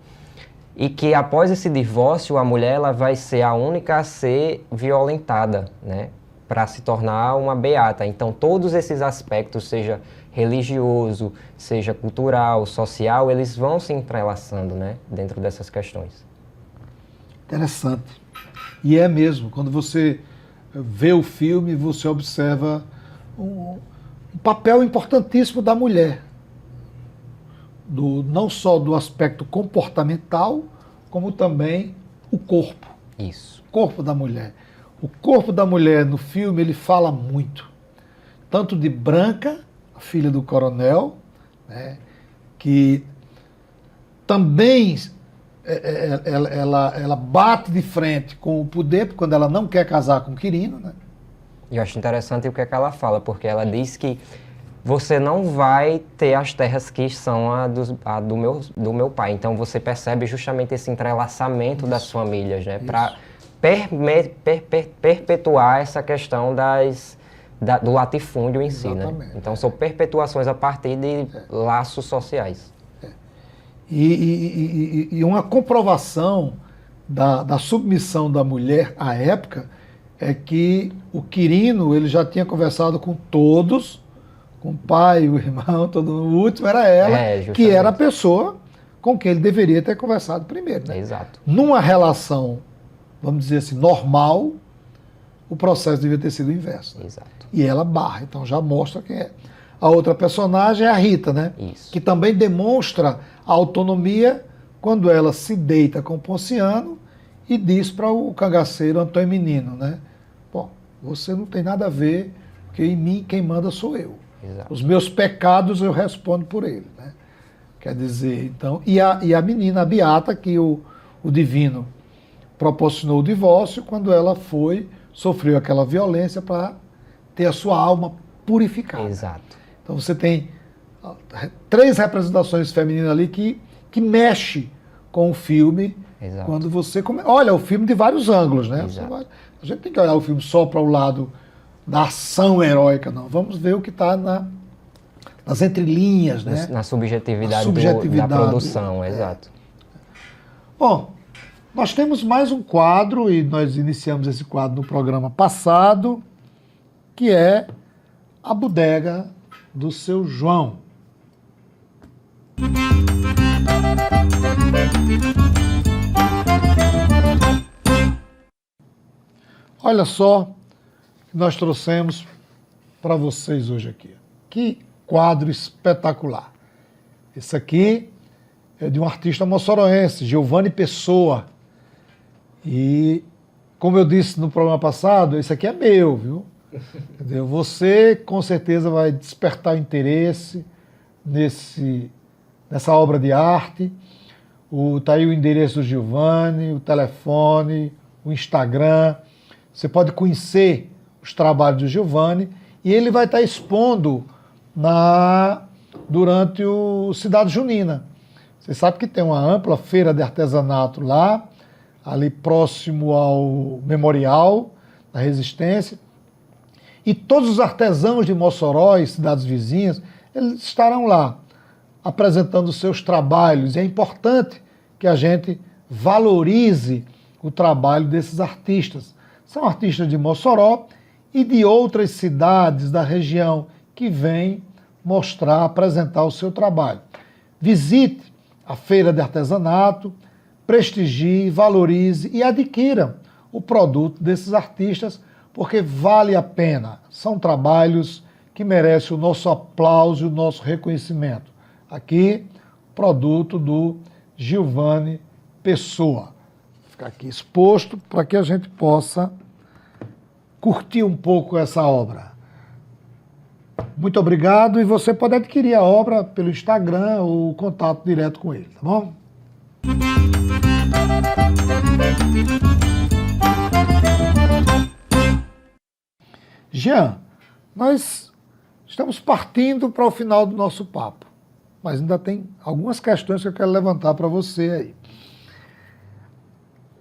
E que após esse divórcio, a mulher ela vai ser a única a ser violentada, né? Para se tornar uma beata. Então, todos esses aspectos, seja religioso, seja cultural, social, eles vão se entrelaçando, né? Dentro dessas questões.
Interessante. E é mesmo, quando você vê o filme, você observa um papel importantíssimo da mulher. Não só do aspecto comportamental, como também o corpo.
Isso.
O corpo da mulher. O corpo da mulher no filme, ele fala muito. Tanto de Branca, a filha do coronel, né, que também ela bate de frente com o poder quando ela não quer casar com o Quirino, né?
Eu acho interessante o que ela fala, porque ela diz que você não vai ter as terras que são do meu pai. Então você percebe justamente esse entrelaçamento das famílias, né? perpetuar essa questão do latifúndio em si, né?
Exatamente.
Então são perpetuações a partir de laços sociais.
E uma comprovação da submissão da mulher à época é que o Quirino ele já tinha conversado com todos, com o pai, o irmão, todo mundo. O último era ela, que era a pessoa com quem ele deveria ter conversado primeiro. Né?
Exato.
Numa relação, vamos dizer assim, normal, o processo devia ter sido o inverso. Né?
Exato.
E ela barra, então já mostra quem é. A outra personagem é a Rita, né?
Isso.
Que também demonstra a autonomia quando ela se deita com o Ponciano e diz para o cangaceiro Antônio Menino, né? Bom, você não tem nada a ver, porque em mim quem manda sou eu.
Exato.
Os meus pecados eu respondo por ele, né? Quer dizer, então... E a menina, a Beata, que o divino proporcionou o divórcio quando ela sofreu aquela violência para ter a sua alma purificada.
Exato.
Então você tem 3 representações femininas ali que mexe com o filme.
Exato.
Quando você olha o filme de vários ângulos, né?
Exato.
A gente tem que olhar o filme só para o lado da ação heróica, não. Vamos ver o que está nas entrelinhas, né?
Na subjetividade, da produção, exato.
Bom, nós temos mais um quadro, e nós iniciamos esse quadro no programa passado, que é a bodega do seu João. Olha só que nós trouxemos para vocês hoje aqui. Que quadro espetacular. Esse aqui é de um artista moçoroense, Giovanni Pessoa. E, como eu disse no programa passado, esse aqui é meu, viu? Entendeu? Você, com certeza, vai despertar interesse nessa obra de arte. Tá aí o endereço do Giovanni, o telefone, o Instagram. Você pode conhecer os trabalhos do Giovanni e ele vai estar expondo durante o Cidade Junina. Você sabe que tem uma ampla feira de artesanato lá, ali próximo ao Memorial da Resistência. E todos os artesãos de Mossoró e cidades vizinhas, eles estarão lá apresentando seus trabalhos. E é importante que a gente valorize o trabalho desses artistas. São artistas de Mossoró e de outras cidades da região que vêm mostrar, apresentar o seu trabalho. Visite a feira de artesanato, prestigie, valorize e adquira o produto desses artistas, porque vale a pena. São trabalhos que merecem o nosso aplauso e o nosso reconhecimento. Aqui, produto do Giovanni Pessoa. Vou ficar aqui exposto para que a gente possa curtir um pouco essa obra. Muito obrigado e você pode adquirir a obra pelo Instagram ou contato direto com ele, tá bom? Jean, nós estamos partindo para o final do nosso papo, mas ainda tem algumas questões que eu quero levantar para você aí.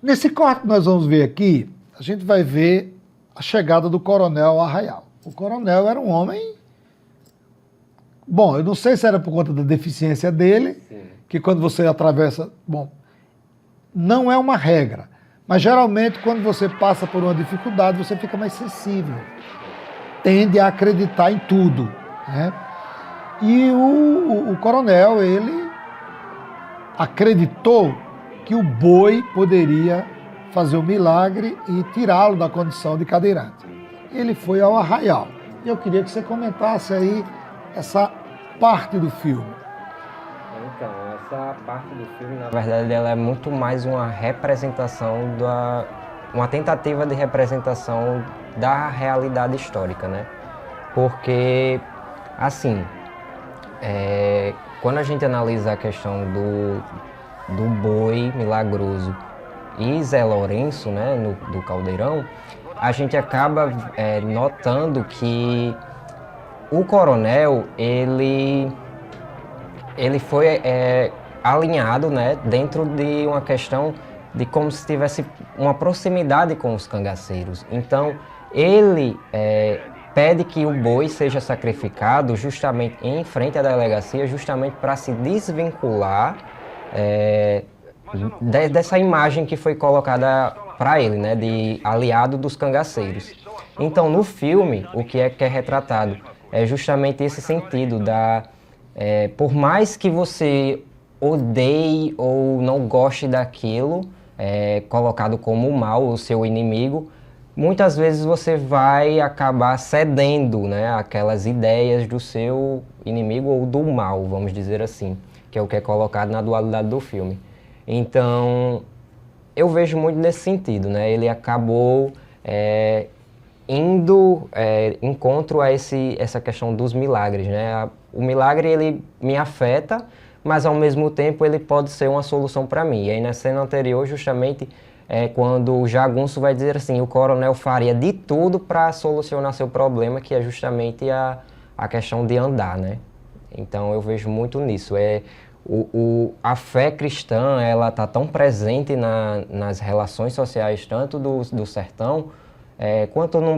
Nesse corte que nós vamos ver aqui, a gente vai ver a chegada do Coronel ao Arraial. O Coronel era um homem... Bom, eu não sei se era por conta da deficiência dele, sim, que quando você atravessa... Bom, não é uma regra, mas geralmente quando você passa por uma dificuldade, você fica mais sensível. Tende a acreditar em tudo, né? E o Coronel, ele acreditou que o boi poderia fazer um milagre e tirá-lo da condição de cadeirante. Ele foi ao Arraial. E eu queria que você comentasse aí essa parte do filme.
Então, essa parte do filme, na verdade, ela é muito mais uma representação uma tentativa de representação da realidade histórica, né? Porque, assim, quando a gente analisa a questão do boi milagroso e Zé Lourenço, né, do Caldeirão, a gente acaba notando que o Coronel, ele foi alinhado, né, dentro de uma questão de como se tivesse uma proximidade com os cangaceiros. Então, ele pede que o boi seja sacrificado justamente em frente à delegacia, justamente para se desvincular dessa imagem que foi colocada para ele, né, de aliado dos cangaceiros. Então, no filme, o que é retratado é justamente esse sentido por mais que você odeie ou não goste daquilo, colocado como mal, o seu inimigo, muitas vezes você vai acabar cedendo, né, aquelas ideias do seu inimigo ou do mal, vamos dizer assim, que é o que é colocado na dualidade do filme. Então, eu vejo muito nesse sentido, né? Ele acabou indo encontro a essa questão dos milagres, né? O milagre, ele me afeta, mas ao mesmo tempo ele pode ser uma solução para mim. E aí na cena anterior, justamente, quando o Jagunço vai dizer assim, o coronel faria de tudo para solucionar seu problema, que é justamente a questão de andar, né? Então eu vejo muito nisso. A fé cristã, ela está tão presente nas relações sociais, tanto do sertão, quanto no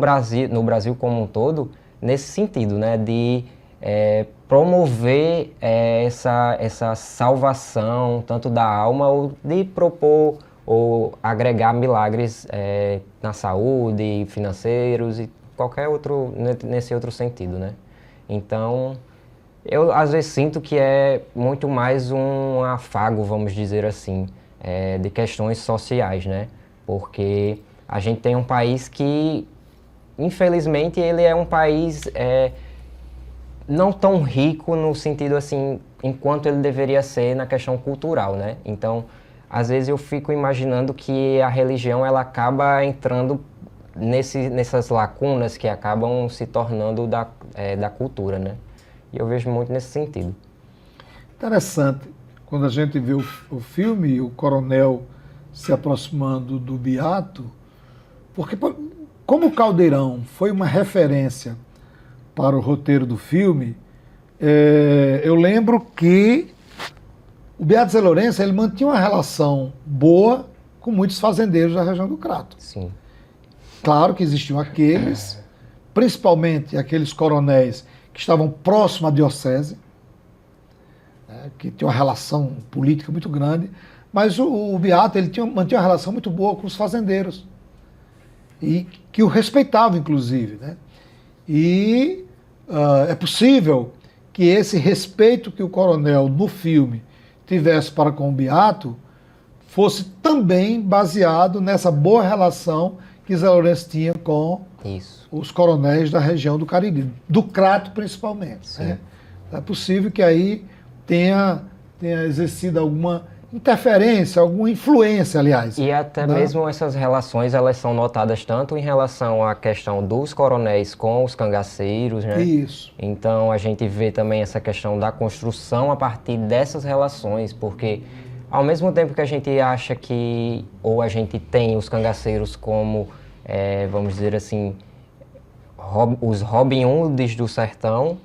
Brasil como um todo, nesse sentido, né, de promover essa salvação, tanto da alma, ou de propor ou agregar milagres na saúde, financeiros e qualquer outro, nesse outro sentido, né? Então, eu às vezes sinto que é muito mais um afago, vamos dizer assim, de questões sociais, né? Porque a gente tem um país que, infelizmente, ele é um país não tão rico no sentido assim, enquanto ele deveria ser na questão cultural, né? Então, às vezes eu fico imaginando que a religião, ela acaba entrando nessas lacunas que acabam se tornando da cultura, né? E eu vejo muito nesse sentido.
Interessante, quando a gente vê o filme, o coronel se aproximando do Beato, porque como o Caldeirão foi uma referência para o roteiro do filme, eu lembro que o Beato Zé Lourenço, ele mantinha uma relação boa com muitos fazendeiros da região do Crato.
Sim.
Claro que existiam aqueles, principalmente aqueles coronéis que estavam próximos à diocese, né, que tinha uma relação política muito grande, mas o Beato ele mantinha uma relação muito boa com os fazendeiros, e que o respeitavam, inclusive, né? E é possível que esse respeito que o coronel, no filme, tivesse para com o Beato, fosse também baseado nessa boa relação que Zé Lourenço tinha com os coronéis da região do Cariri, do Crato principalmente. Né? É possível que aí tenha exercido alguma interferência, alguma influência, aliás.
E até mesmo essas relações, elas são notadas tanto em relação à questão dos coronéis com os cangaceiros, né?
Isso.
Então a gente vê também essa questão da construção a partir dessas relações, porque ao mesmo tempo que a gente acha que, ou a gente tem os cangaceiros como, vamos dizer assim, os Robin Hoods do sertão,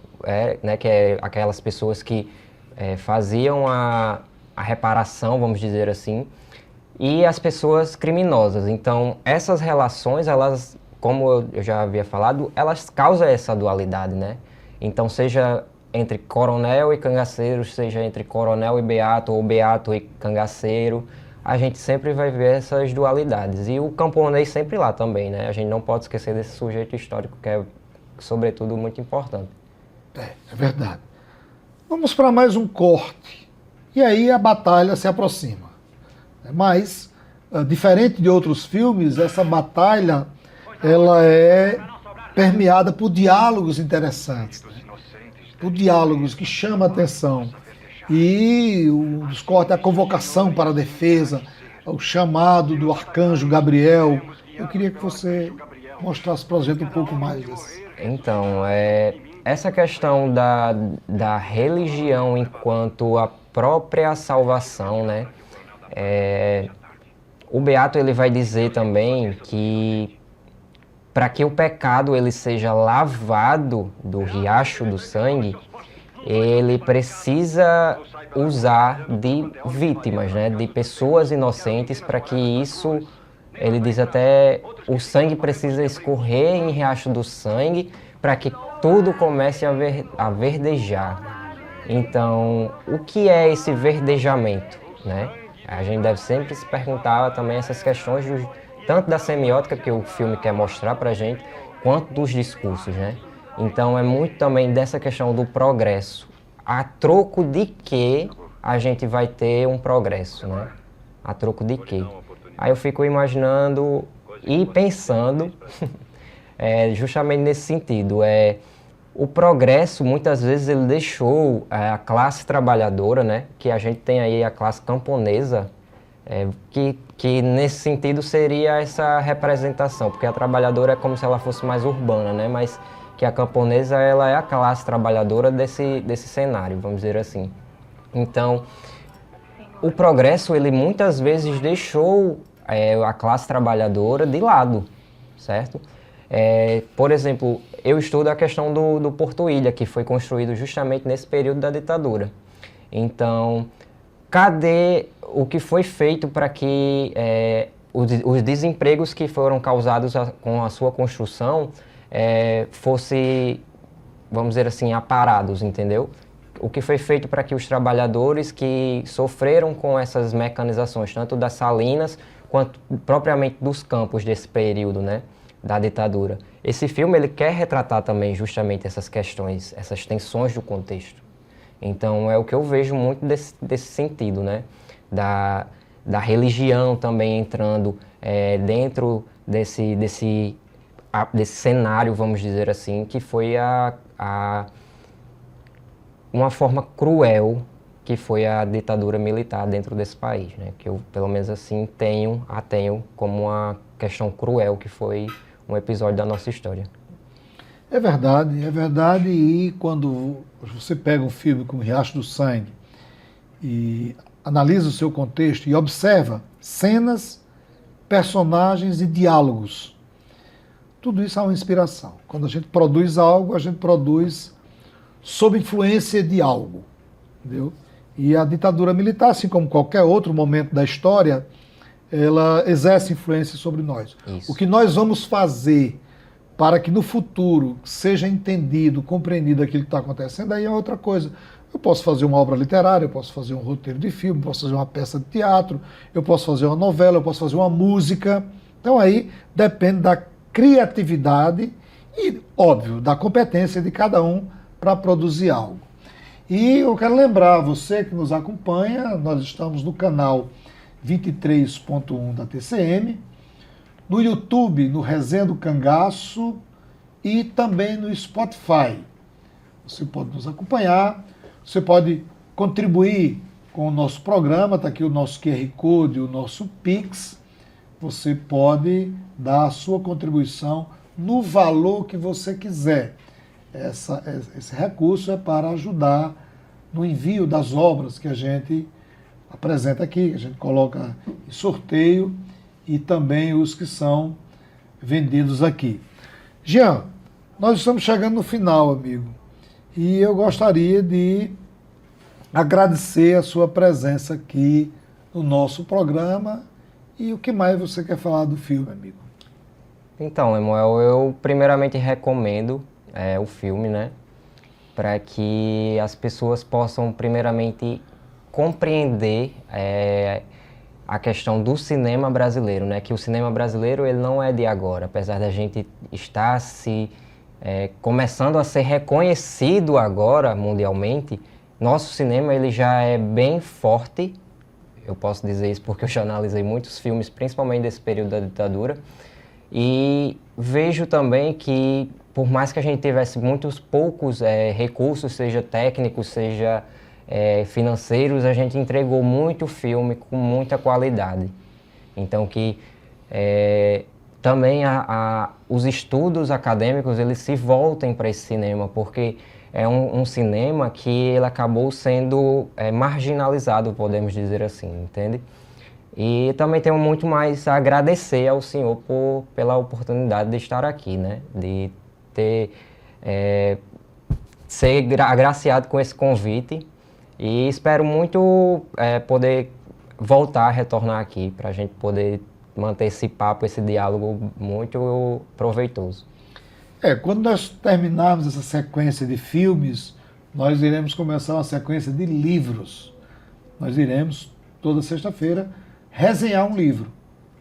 né, que é aquelas pessoas que faziam a reparação, vamos dizer assim, e as pessoas criminosas. Então, essas relações, elas, como eu já havia falado, elas causam essa dualidade, né? Então, seja entre coronel e cangaceiro, seja entre coronel e beato, ou beato e cangaceiro, a gente sempre vai ver essas dualidades. E o camponês sempre lá também, né? A gente não pode esquecer desse sujeito histórico, que é, sobretudo, muito importante.
É verdade. Vamos para mais um corte. E aí a batalha se aproxima. Mas, diferente de outros filmes, essa batalha ela é permeada por diálogos interessantes, né? Por diálogos que chamam a atenção. E um dos cortes é a convocação para a defesa, o chamado do arcanjo Gabriel. Eu queria que você mostrasse para a gente um pouco mais disso.
Então, essa questão da religião enquanto a própria salvação, né? O Beato ele vai dizer também que para que o pecado ele seja lavado do riacho do sangue, ele precisa usar de vítimas, né, de pessoas inocentes para que isso, ele diz até, o sangue precisa escorrer em riacho do sangue para que tudo comece a verdejar. Então, o que é esse verdejamento, né? A gente deve sempre se perguntar também essas questões, tanto da semiótica que o filme quer mostrar para a gente, quanto dos discursos, né? Então, é muito também dessa questão do progresso. A troco de que a gente vai ter um progresso, né? A troco de que? Aí eu fico imaginando e pensando justamente nesse sentido. O progresso, muitas vezes, ele deixou a classe trabalhadora, né? Que a gente tem aí a classe camponesa, que nesse sentido seria essa representação, porque a trabalhadora é como se ela fosse mais urbana, né? Mas que a camponesa, ela é a classe trabalhadora desse cenário, vamos dizer assim. Então, o progresso, ele muitas vezes deixou a classe trabalhadora de lado, certo? Por exemplo, eu estudo a questão do Porto Ilha, que foi construído justamente nesse período da ditadura. Então, cadê o que foi feito para que os desempregos que foram causados com a sua construção fossem, vamos dizer assim, aparados, entendeu? O que foi feito para que os trabalhadores que sofreram com essas mecanizações, tanto das salinas quanto propriamente dos campos desse período, né, da ditadura. Esse filme, ele quer retratar também justamente essas questões, essas tensões do contexto. Então, é o que eu vejo muito desse sentido, né, da religião também entrando dentro desse cenário, vamos dizer assim, que foi uma forma cruel que foi a ditadura militar dentro desse país, né? Que eu, pelo menos assim, tenho como uma questão cruel que foi um episódio da nossa história.
É verdade, e quando você pega um filme como Riacho do Sangue e analisa o seu contexto e observa cenas, personagens e diálogos, tudo isso é uma inspiração. Quando a gente produz algo, a gente produz sob influência de algo, entendeu? E a ditadura militar, assim como qualquer outro momento da história, ela exerce influência sobre nós.
Isso.
O que nós vamos fazer para que no futuro seja entendido, compreendido aquilo que está acontecendo, aí é outra coisa. Eu posso fazer uma obra literária, eu posso fazer um roteiro de filme, eu posso fazer uma peça de teatro, eu posso fazer uma novela, eu posso fazer uma música. Então aí depende da criatividade e, óbvio, da competência de cada um para produzir algo. E eu quero lembrar você que nos acompanha, nós estamos no canal 23.1 da TCM, no YouTube, no Resenha do Cangaço e também no Spotify. Você pode nos acompanhar, você pode contribuir com o nosso programa, está aqui o nosso QR Code, o nosso Pix. Você pode dar a sua contribuição no valor que você quiser. Esse recurso é para ajudar no envio das obras que a gente apresenta aqui, que a gente coloca em sorteio e também os que são vendidos aqui. Jean, nós estamos chegando no final, amigo, e eu gostaria de agradecer a sua presença aqui no nosso programa e o que mais você quer falar do filme, amigo?
Então, Lemuel, eu primeiramente recomendo o filme, né, para que as pessoas possam primeiramente compreender a questão do cinema brasileiro, né, que o cinema brasileiro ele não é de agora, apesar da gente estar começando a ser reconhecido agora mundialmente, nosso cinema ele já é bem forte, eu posso dizer isso porque eu já analisei muitos filmes, principalmente desse período da ditadura, e vejo também que por mais que a gente tivesse muitos poucos recursos, seja técnicos, seja financeiros, a gente entregou muito filme com muita qualidade. Então que também os estudos acadêmicos eles se voltem para esse cinema, porque é um cinema que ele acabou sendo marginalizado, podemos dizer assim, entende? E também tenho muito mais a agradecer ao senhor pela oportunidade de estar aqui, né? De ter ser agraciado com esse convite e espero muito poder voltar, retornar aqui, para a gente poder manter esse papo, esse diálogo muito proveitoso.
Quando nós terminarmos essa sequência de filmes, nós iremos começar uma sequência de livros. Nós iremos, toda sexta-feira, resenhar um livro.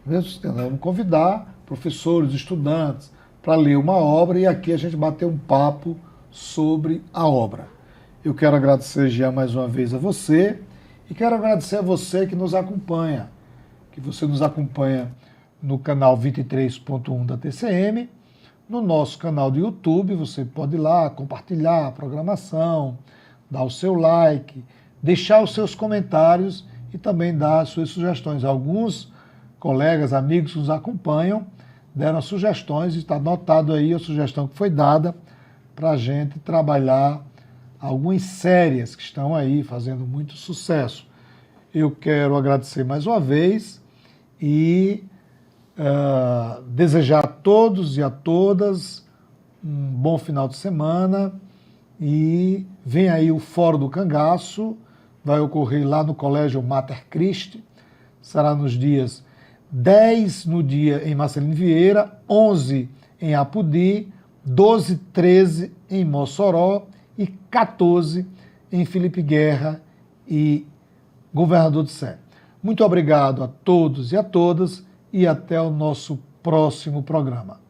Vamos convidar professores, estudantes, para ler uma obra e aqui a gente bater um papo sobre a obra. Eu quero agradecer já mais uma vez a você e quero agradecer a você que nos acompanha, que você nos acompanha no canal 23.1 da TCM, no nosso canal do YouTube, você pode ir lá compartilhar a programação, dar o seu like, deixar os seus comentários e também dar as suas sugestões. Alguns colegas, amigos que nos acompanham deram sugestões e está anotado aí a sugestão que foi dada para a gente trabalhar algumas séries que estão aí fazendo muito sucesso. Eu quero agradecer mais uma vez e desejar a todos e a todas um bom final de semana e vem aí o Fórum do Cangaço, vai ocorrer lá no Colégio Mater Christi, será nos dias 10 no dia em Marcelino Vieira, 11 em Apudi, 12, 13 em Mossoró e 14 em Felipe Guerra e Governador de Sé. Muito obrigado a todos e a todas e até o nosso próximo programa.